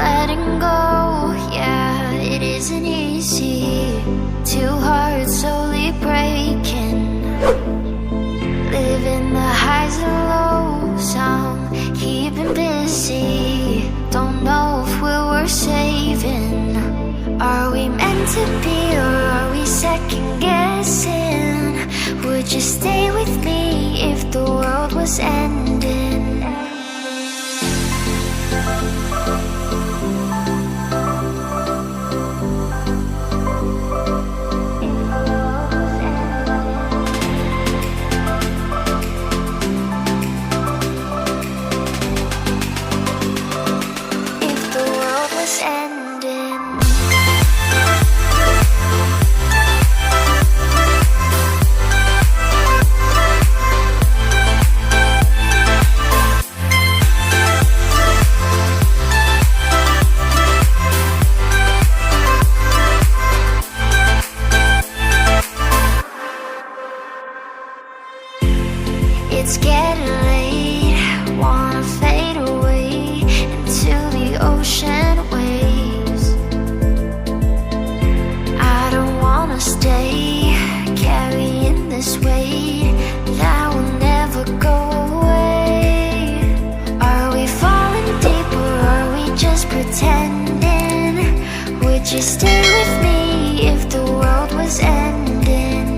letting go, yeah, it isn't easy. Two hearts slowly breaking, living the highs and lows. I'm keeping busy, don't know if we're worth saving. Are we meant to be, or are we second guessing? Would you stay with me if the world was ending? It's getting late, wanna fade away into the ocean waves. I don't wanna stay carrying this weight that will never go away. Are we falling deep, or are we just pretending? Would you stay with me if the world was ending?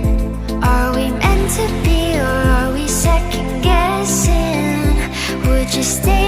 Are we meant to be, or are we second guessing? Would you stay